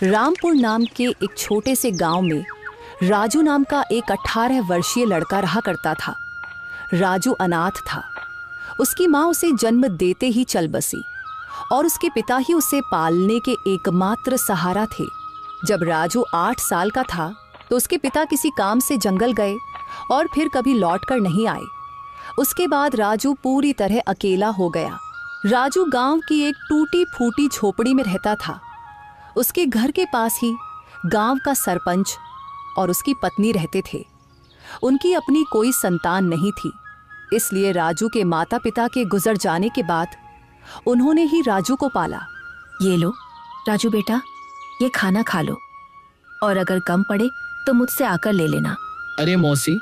रामपुर नाम के एक छोटे से गांव में राजू नाम का एक 18 वर्षीय लड़का रहा करता था। राजू अनाथ था। उसकी माँ उसे जन्म देते ही चल बसी और उसके पिता ही उसे पालने के एकमात्र सहारा थे। जब राजू 8 साल का था तो उसके पिता किसी काम से जंगल गए और फिर कभी लौट कर नहीं आए। उसके बाद राजू पूरी तरह अकेला हो गया। राजू गांव की एक टूटी फूटी झोपड़ी में रहता था। उसके घर के पास ही गांव का सरपंच और उसकी पत्नी रहते थे। उनकी अपनी कोई संतान नहीं थी, इसलिए राजू के माता पिता के गुजर जाने के बाद उन्होंने ही राजू को पाला। ये लो राजू बेटा, ये खाना खा लो और अगर कम पड़े तो मुझसे आकर ले लेना। अरे मौसी,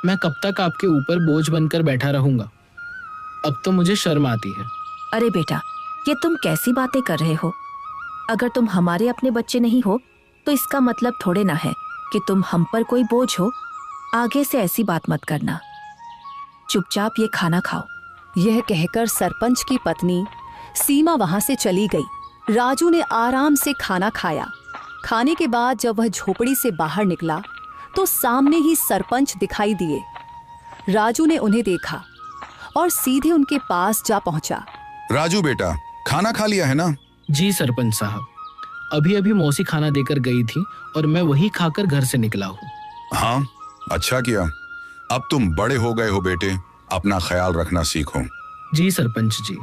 मैं कब तक आपके ऊपर बोझ बनकर बैठा रहूंगा? अब तो मुझे शर्म आती है। अरे बेटा, ये तुम कैसी बातें कर रहे हो? अगर तुम हमारे अपने बच्चे नहीं हो तो इसका मतलब थोड़े ना है कि तुम हम पर कोई बोझ हो। आगे से ऐसी बात मत करना। चुपचाप ये खाना खाओ। यह कहकर सरपंच की पत्नी सीमा वहां से चली गई। राजू ने आराम से खाना खाया। खाने के बाद जब वह झोपड़ी से बाहर निकला तो सामने ही सरपंच दिखाई दिए। राजू ने उन्हें देखा और सीधे उनके पास जा पहुंचा। राजू बेटा, खाना खा लिया है ना? जी सरपंच साहब, अभी अभी मौसी खाना देकर गई थी और मैं वही खाकर घर से निकला हूँ। हाँ, अच्छा किया। अब तुम बड़े हो गए हो बेटे, अपना ख्याल रखना सीखो। जी सरपंच जी,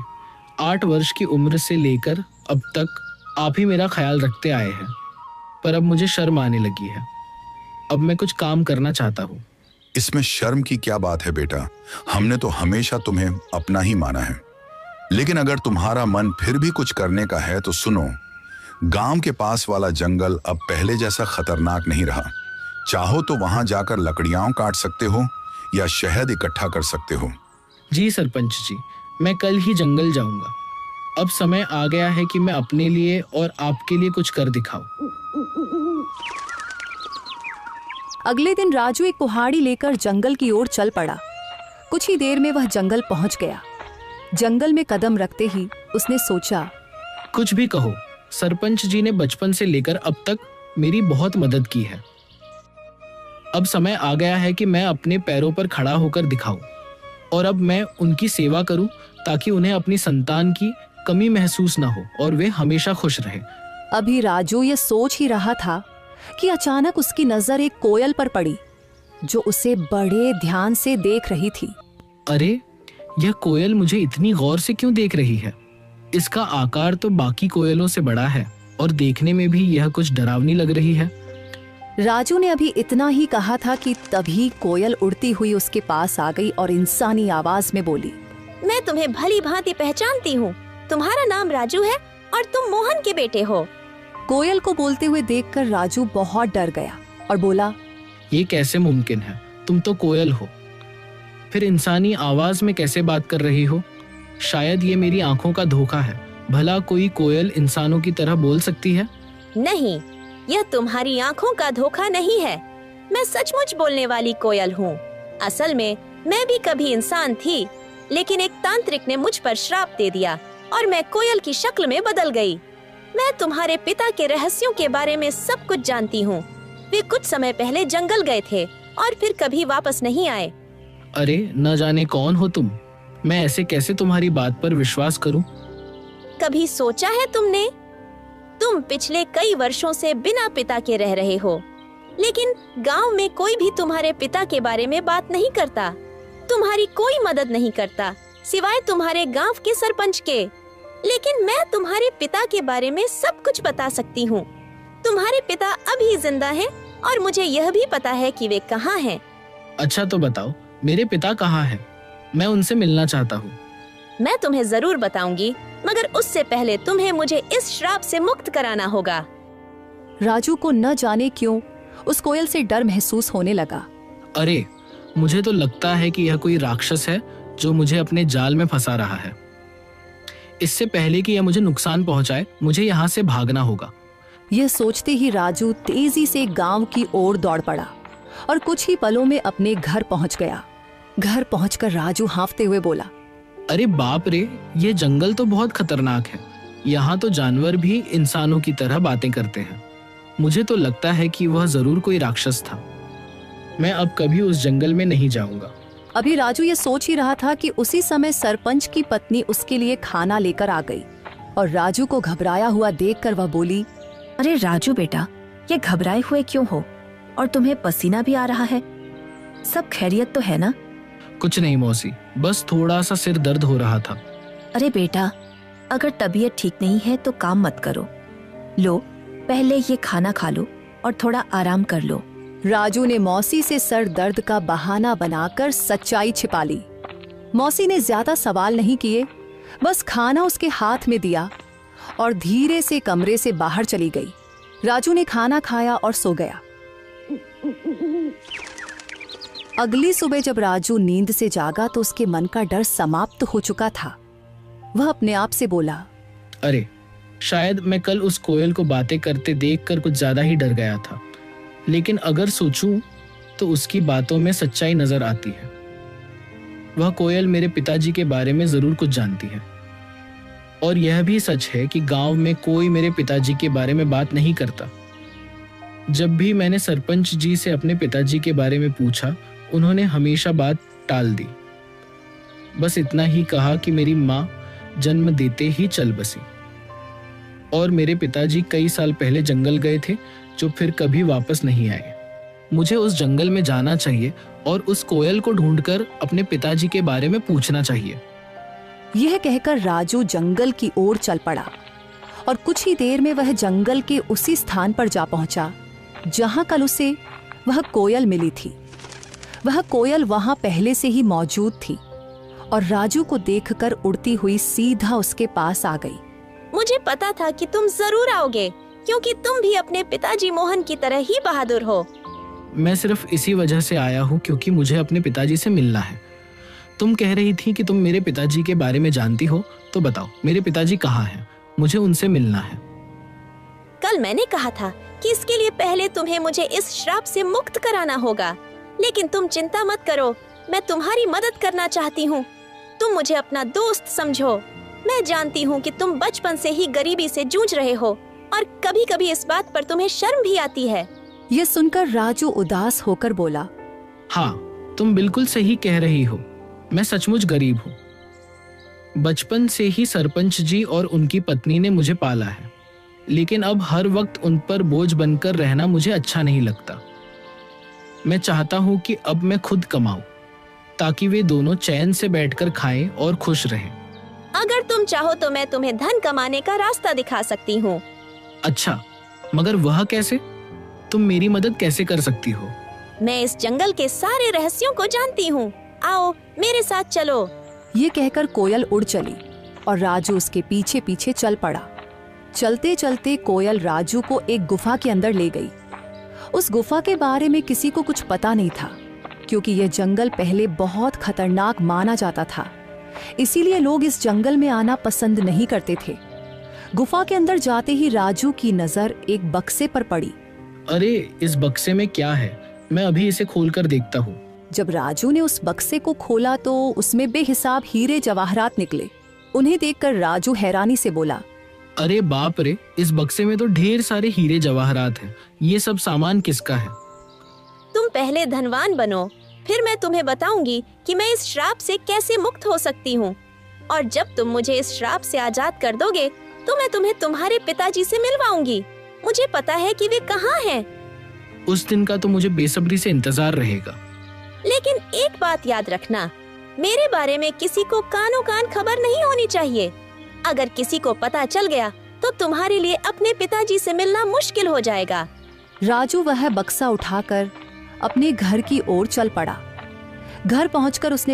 8 वर्ष की उम्र से लेकर अब तक आप ही मेरा ख्याल रखते आए हैं, पर अब मुझे शर्म आने लगी है। अब मैं कुछ काम करना चाहता हूँ। इसमें शर्म की क्या बात है बेटा? हमने तो हमेशा तुम्हें अपना ही माना है। लेकिन अगर तुम्हारा मन फिर भी कुछ करने का है तो सुनो, गांव के पास वाला जंगल अब पहले जैसा खतरनाक नहीं रहा। चाहो तो वहां जाकर लकड़ियां काट सकते हो या शहद इकट्ठा कर सकते हो। जी सरपंच जी, मैं कल ही जंगल जाऊंगा। अब समय आ गया है कि मैं अपने लिए और आपके लिए कुछ कर दिखाऊं। अगले दिन राजू एक कुल्हाड़ी लेकर जंगल की ओर चल पड़ा। कुछ ही देर में वह जंगल पहुंच गया। जंगल में कदम रखते ही उसने सोचा, कुछ भी कहो, सरपंच जी ने बचपन से लेकर अब तक मेरी बहुत मदद की है। अब समय आ गया है कि मैं अपने पैरों पर खड़ा होकर दिखाऊं और अब मैं उनकी सेवा करूं ताकि उन्हें अपनी संतान की कमी महसूस ना हो और वे हमेशा खुश रहें। अभी राजू ये सोच ही रहा था कि अचानक उसकी नजर एक कोयल पर पड़ी जो उसे बड़े ध्यान से देख रही थी। अरे, यह कोयल मुझे इतनी गौर से क्यों देख रही है? इसका आकार तो बाकी कोयलों से बड़ा है और देखने में भी यह कुछ डरावनी लग रही है। राजू ने अभी इतना ही कहा था कि तभी कोयल उड़ती हुई उसके पास आ गई और इंसानी आवाज में बोली, मैं तुम्हें भली भांति पहचानती हूँ। तुम्हारा नाम राजू है और तुम मोहन के बेटे हो। कोयल को बोलते हुए देखकर राजू बहुत डर गया और बोला, ये कैसे मुमकिन है? तुम तो कोयल हो, फिर इंसानी आवाज में कैसे बात कर रही हो? शायद ये मेरी आंखों का धोखा है। भला कोई कोयल इंसानों की तरह बोल सकती है? नहीं, यह तुम्हारी आंखों का धोखा नहीं है। मैं सचमुच बोलने वाली कोयल हूँ। असल में मैं भी कभी इंसान थी, लेकिन एक तांत्रिक ने मुझ पर श्राप दे दिया और मैं कोयल की शक्ल में बदल गई। मैं तुम्हारे पिता के रहस्यों के बारे में सब कुछ जानती हूँ। वे कुछ समय पहले जंगल गए थे और फिर कभी वापस नहीं आए। अरे, न जाने कौन हो तुम। मैं ऐसे कैसे तुम्हारी बात पर विश्वास करूं? कभी सोचा है तुमने? तुम पिछले कई वर्षों से बिना पिता के रह रहे हो, लेकिन गांव में कोई भी तुम्हारे पिता के बारे में बात नहीं करता। तुम्हारी कोई मदद नहीं करता सिवाय तुम्हारे गांव के सरपंच के। लेकिन मैं तुम्हारे पिता के बारे में सब कुछ बता सकती हूँ। तुम्हारे पिता अभी जिंदा हैं और मुझे यह भी पता है कि वे कहाँ हैं। अच्छा तो बताओ, मेरे पिता कहाँ हैं? मैं उनसे मिलना चाहता हूँ। मैं तुम्हें जरूर बताऊंगी, मगर उससे पहले तुम्हें मुझे इस श्राप से मुक्त कराना होगा। राजू को न जाने क्यों उस कोयल से डर महसूस होने लगा। अरे, मुझे तो लगता है कि यह कोई राक्षस है जो मुझे अपने जाल में फंसा रहा है। इससे पहले कि यह मुझे नुकसान पहुंचाए, मुझे यहाँ से भागना होगा। यह सोचते ही राजू तेजी से गांव की ओर दौड़ पड़ा और कुछ ही पलों में अपने घर पहुंच गया। घर पहुंचकर राजू हांफते हुए बोला, अरे बाप रे, ये जंगल तो बहुत खतरनाक है। यहाँ तो जानवर भी इंसानों की तरह बातें करते हैं। मुझे तो लगता है कि वह जरूर कोई राक्षस था। मैं अब कभी उस जंगल में नहीं जाऊंगा। अभी राजू ये सोच ही रहा था कि उसी समय सरपंच की पत्नी उसके लिए खाना लेकर आ गई और राजू को घबराया हुआ देखकर वह बोली, अरे राजू बेटा, ये घबराए हुए क्यों हो? और तुम्हें पसीना भी आ रहा है। सब खैरियत तो है ना? कुछ नहीं मौसी, बस थोड़ा सा सिर दर्द हो रहा था। अरे बेटा, अगर तबीयत ठीक नहीं है तो काम मत करो। लो, पहले ये खाना खा लो और थोड़ा आराम कर लो। राजू ने मौसी से सर दर्द का बहाना बनाकर सच्चाई छिपा ली। मौसी ने ज्यादा सवाल नहीं किए, बस खाना उसके हाथ में दिया और धीरे से कमरे से बाहर चली गई। राजू ने खाना खाया और सो गया। अगली सुबह जब राजू नींद से जागा तो उसके मन का डर समाप्त हो चुका था। वह अपने आप से बोला, अरे शायद मैं कल उस कोयल को बातें करते देखकर कुछ ज्यादा ही डर गया था, लेकिन अगर सोचूं तो उसकी बातों में सच्चाई नजर आती है। वह कोयल मेरे पिताजी के बारे में जरूर कुछ जानती है और यह भी सच है कि गांव में कोई मेरे पिताजी के बारे में बात नहीं करता। जब भी मैंने सरपंच जी से अपने पिताजी के बारे में पूछा, उन्होंने हमेशा बात टाल दी। बस इतना ही कहा कि मेरी माँ जन्म देते ही चल बसी और मेरे पिताजी कई साल पहले जंगल गए थे, जो फिर कभी वापस नहीं आए। मुझे उस जंगल में जाना चाहिए और उस कोयल को ढूंढकर अपने पिताजी के बारे में पूछना चाहिए। यह कहकर राजू जंगल की ओर चल पड़ा और कुछ ही देर में वह जंगल के उसी स्थान पर जा पहुंचा जहां कल उसे वह कोयल मिली थी। वह कोयल वहां पहले से ही मौजूद थी और राजू को देखकर उड़ती हुई सीधा उसके पास आ गई। मुझे पता था कि तुम जरूर आओगे, क्योंकि तुम भी अपने पिताजी मोहन की तरह ही बहादुर हो। मैं सिर्फ इसी वजह से आया हूँ क्योंकि मुझे अपने पिताजी से मिलना है। तुम कह रही थी कि तुम मेरे पिताजी के बारे में जानती हो, तो बताओ मेरे पिताजी कहाँ हैं? मुझे उनसे मिलना है। कल मैंने कहा था कि इसके लिए पहले तुम्हें मुझे इस श्राप से मुक्त कराना होगा, लेकिन तुम चिंता मत करो, मैं तुम्हारी मदद करना चाहती हूँ। तुम मुझे अपना दोस्त समझो। मैं जानती हूँ कि तुम बचपन से ही गरीबी से जूझ रहे हो और कभी-कभी इस बात पर तुम्हें शर्म भी आती है। यह सुनकर राजू उदास होकर बोला, हाँ, तुम बिल्कुल सही कह रही हो। मैं सचमुच गरीब हूँ। बचपन से ही सरपंच जी और उनकी पत्नी ने मुझे पाला है, लेकिन अब हर वक्त उन पर बोझ बनकर रहना मुझे अच्छा नहीं लगता। मैं चाहता हूँ कि अब मैं खुद कमाऊं, ताकि वे दोनों चैन से बैठकर खाएं और खुश रहें। अगर तुम चाहो तो मैं तुम्हें धन कमाने का रास्ता दिखा सकती हूँ। अच्छा, मगर वह कैसे? तुम मेरी मदद कैसे कर सकती हो? मैं इस जंगल के सारे रहस्यों को जानती हूँ। आओ मेरे साथ चलो। ये कहकर कोयल उड़ चली और राजू उसके पीछे पीछे चल पड़ा। चलते चलते कोयल राजू को एक गुफा के अंदर ले गई। उस गुफा के बारे में किसी को कुछ पता नहीं था, क्योंकि यह जंगल पहले बहुत खतरनाक माना जाता था। इसीलिए लोग इस जंगल में आना पसंद नहीं करते थे। गुफा के अंदर जाते ही राजू की नजर एक बक्से पर पड़ी। अरे, इस बक्से में क्या है? मैं अभी इसे खोलकर देखता हूँ। जब राजू ने उस बक्से को खोला तो उसमें बेहिसाब हीरे जवाहरात निकले। उन्हें देखकर राजू हैरानी से बोला, अरे बाप रे, इस बक्से में तो ढेर सारे हीरे जवाहरात हैं। ये सब सामान किसका है? तुम पहले धनवान बनो, फिर मैं तुम्हें बताऊंगी कि मैं इस श्राप से कैसे मुक्त हो सकती हूँ। और जब तुम मुझे इस श्राप से आजाद कर दोगे तो मैं तुम्हें तुम्हारे पिताजी से मिलवाऊंगी। मुझे पता है कि वे कहाँ हैं। उस दिन का तो मुझे बेसब्री से इंतजार रहेगा। लेकिन एक बात याद रखना, मेरे बारे में किसी को कानों कान खबर नहीं होनी चाहिए। अगर किसी को पता चल गया तो तुम्हारे लिए अपने पिताजी से मिलना मुश्किल हो जाएगा। राजू वह बक्सा उठाकर अपने घर की ओर चल पड़ा। घर पहुंचकर उसने